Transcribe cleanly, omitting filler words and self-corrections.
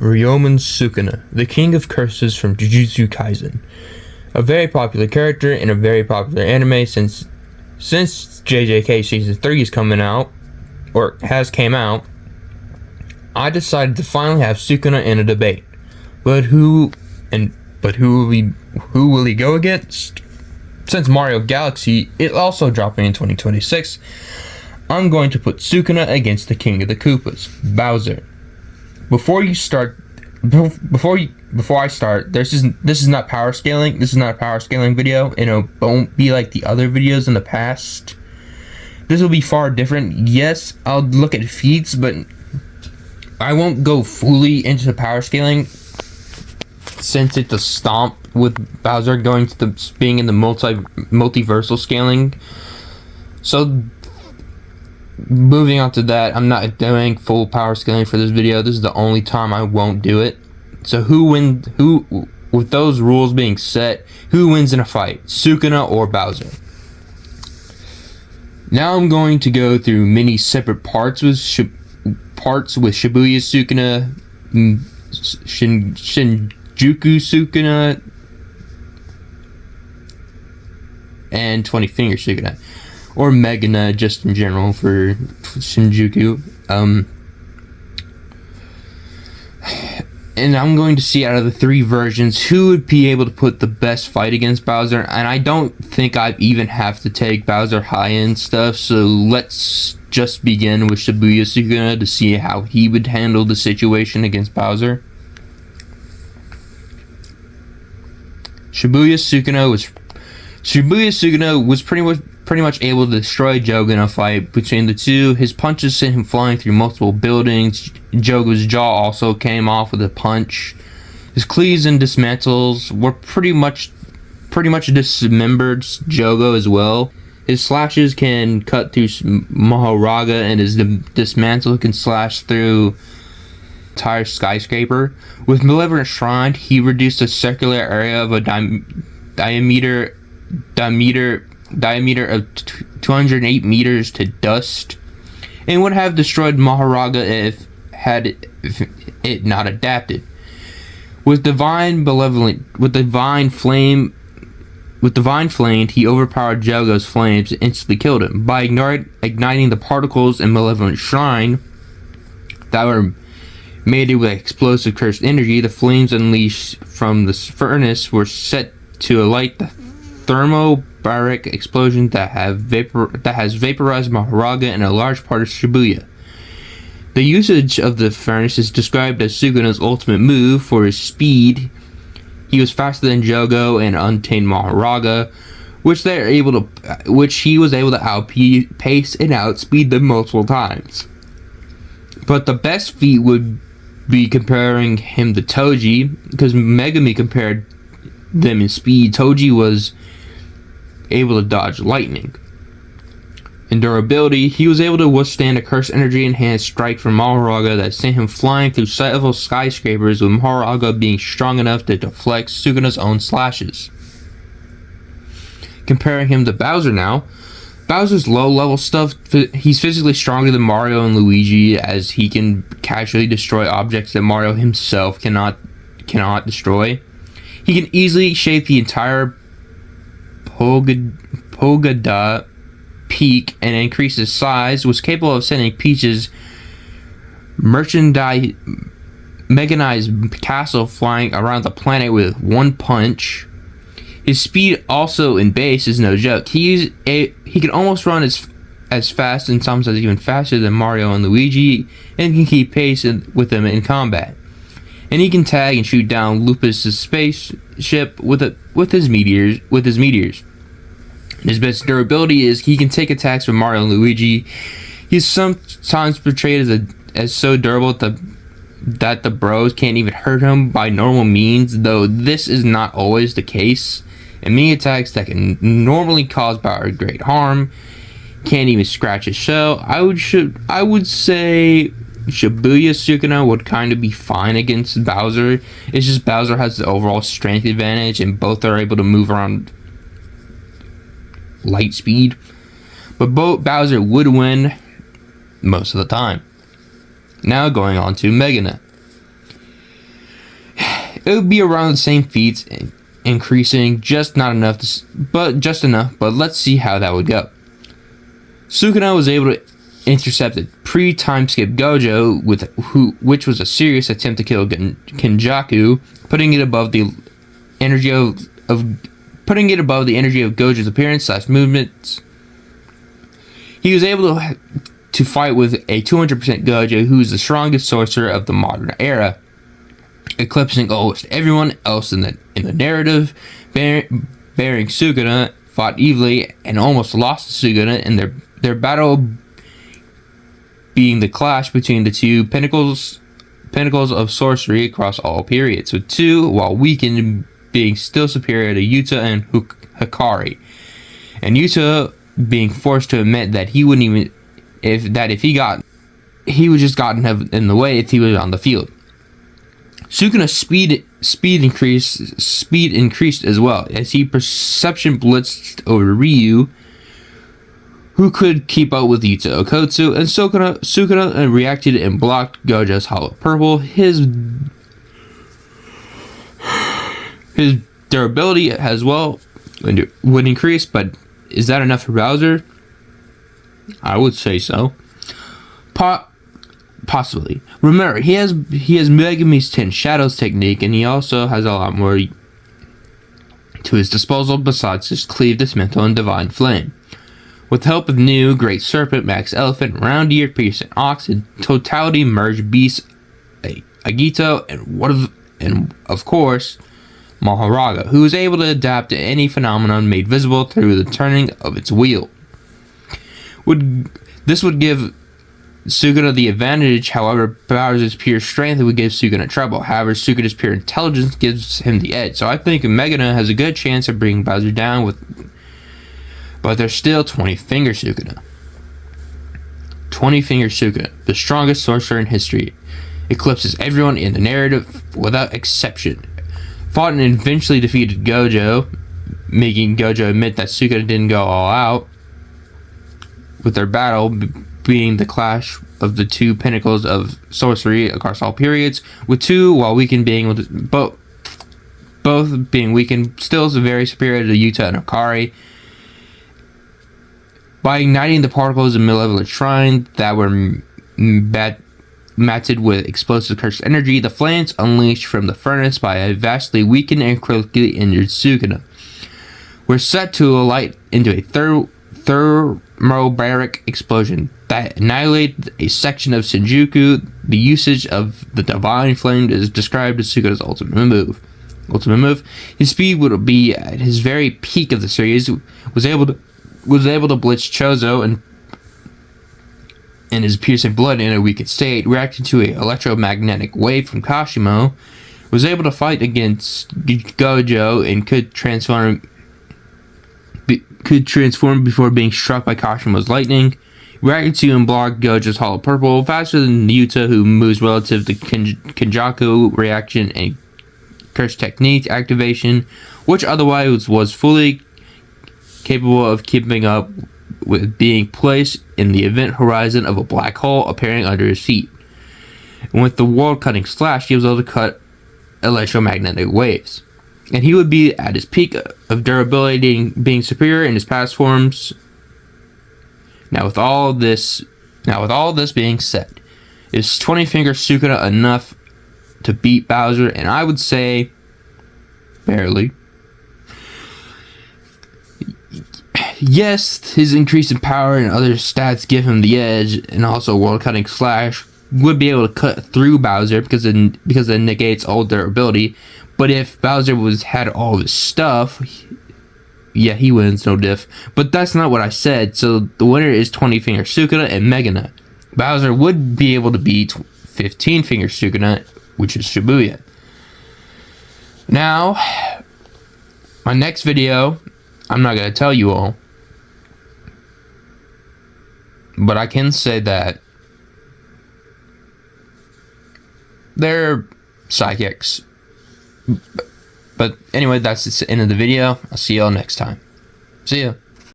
Ryomen Sukuna, the king of curses from Jujutsu Kaisen. A very popular character in a very popular anime since JJK Season 3 is coming out, or has came out. I decided to finally have Sukuna in a debate. But who will he go against? Since Mario Galaxy is also dropping in 2026, I'm going to put Sukuna against the King of the Koopas, Bowser. Before I start, this is not power scaling. This is not a power scaling video, and it won't be like the other videos in the past. This will be far different. Yes, I'll look at feats, but I won't go fully into power scaling, since it's a stomp with Bowser going to being in the multiversal scaling. So moving on to that, I'm not doing full power scaling for this video. This is the only time I won't do it. So with those rules being set, who wins in a fight, Sukuna or Bowser? Now I'm going to go through many separate parts with Shibuya Sukuna, Shinjuku Sukuna, and 20 Finger Sukuna, or Megana just in general for Shinjuku. And I'm going to see out of the three versions who would be able to put the best fight against Bowser. And I don't think I even have to take Bowser high end stuff, so let's just begin with Shibuya Sukuna to see how he would handle the situation against Bowser. Shibuya Sukuna was pretty much able to destroy Jogo in a fight between the two. His punches sent him flying through multiple buildings. Jogo's jaw also came off with a punch. His cleaves and dismantles were pretty much dismembered Jogo as well. His slashes can cut through Mahoraga, and his dismantle can slash through entire skyscraper. With Malevolent Shrine, he reduced the circular area of a diameter of 208 meters to dust, and would have destroyed Mahoraga if it not adapted. With Divine Flame, he overpowered Jogo's flames and instantly killed him. By igniting the particles in Malevolent Shrine that were mated with explosive cursed energy, the flames unleashed from the furnace were set to alight the thermobaric explosion that has vaporized Mahoraga and a large part of Shibuya. The usage of the furnace is described as Sukuna's ultimate move. For his speed, he was faster than Jogo and untamed Mahoraga, which he was able to outpace and outspeed them multiple times. But the best feat would be comparing him to Toji, because Megami compared them in speed. Toji was able to dodge lightning. In durability, he was able to withstand a cursed energy enhanced strike from Mahoraga that sent him flying through several skyscrapers, with Mahoraga being strong enough to deflect Sukuna's own slashes. Comparing him to Bowser now, Bowser's low-level stuff, he's physically stronger than Mario and Luigi, as he can casually destroy objects that Mario himself cannot destroy. He can easily shape the entire Pogada Peak and increase his size, was capable of sending Peach's mechanized castle flying around the planet with one punch. His speed also in base is no joke. He can almost run as fast, and sometimes even faster than Mario and Luigi, and can keep pace with them in combat. And he can tag and shoot down Lupus's spaceship with his meteors. His best durability is he can take attacks from Mario and Luigi. He's sometimes portrayed as so durable that the bros can't even hurt him by normal means, though this is not always the case. And many attacks that can normally cause Bowser great harm can't even scratch his shell. I would say Shibuya Sukuna would kind of be fine against Bowser. It's just Bowser has the overall strength advantage, and both are able to move around light speed. But Bowser would win most of the time. Now going on to Megana. It would be around the same feats, increasing just enough. But let's see how that would go. Sukuna was able to intercept a pre-time skip Gojo which was a serious attempt to kill Kenjaku, putting it above the energy of Gojo's appearance / movements. He was able to fight with a 200% Gojo, who is the strongest sorcerer of the modern era, eclipsing almost everyone else in the narrative. Bearing Sukuna fought evilly and almost lost to Sukuna in their battle, being the clash between the two pinnacles of sorcery across all periods, with two, while weakened, being still superior to Yuta and Hikari, and Yuta being forced to admit that he wouldn't even he would just gotten in the way if he was on the field. Sukuna's speed increased as well, as he perception blitzed over Ryu, who could keep up with Yuta Okotsu, and Sukuna reacted and blocked Gojo's Hollow Purple. His durability as well would increase, but is that enough for Bowser? I would say so. Possibly. Remember, he has Megumi's 10 Shadows technique, and he also has a lot more to his disposal besides his Cleave, Dismantle, and Divine Flame. With the help of New, Great Serpent, Max Elephant, Round Ear, Piercing Ox, and Totality Merge Beast, Agito, and of course, Maharaga, who is able to adapt to any phenomenon made visible through the turning of its wheel. This would give Sukuna the advantage. However, Bowser's pure strength would give Sukuna trouble. However, Sukuna's pure intelligence gives him the edge. So I think Megana has a good chance of bringing Bowser down but there's still 20-finger Sukuna. 20-finger Sukuna, the strongest sorcerer in history, eclipses everyone in the narrative without exception. Fought and eventually defeated Gojo, making Gojo admit that Sukuna didn't go all out, with their battle being the clash of the two pinnacles of sorcery across all periods, with two, while weakened, being both being weakened, still is very superior to Yuta and Hikari. By igniting the particles of Malevolent Shrine that were matted with explosive cursed energy, the flames unleashed from the furnace by a vastly weakened and critically injured Sukuna were set to alight into a thermobaric explosion that annihilated a section of Shinjuku. The usage of the Divine Flame is described as Sukuna's ultimate move. His speed would be at his very peak of the series. Was able to blitz Chozo and his piercing blood in a weakened state, reacting to an electromagnetic wave from Kashimo, was able to fight against Gojo and could transform before being struck by Kashimo's lightning, reacting to and block Gojo's Hollow Purple faster than Yuta, who moves relative to Kenjaku reaction and Curse Technique activation, which otherwise was fully capable of keeping up with being placed in the event horizon of a black hole appearing under his feet. And with the world-cutting slash, he was able to cut electromagnetic waves. And he would be at his peak of durability, being superior in his past forms. Now with all this being said, is 20-finger Sukuna enough to beat Bowser? And I would say barely. Yes, his increase in power and other stats give him the edge, and also world-cutting slash would be able to cut through Bowser because it negates all durability. But if Bowser had all this stuff, yeah, he wins, no diff. But that's not what I said. So the winner is 20-finger Sukuna and Megana. Bowser would be able to beat 15-finger Sukuna, which is Shibuya. Now, my next video, I'm not going to tell you all, but I can say that they're psychics. But anyway, that's the end of the video. I'll see y'all next time. See ya.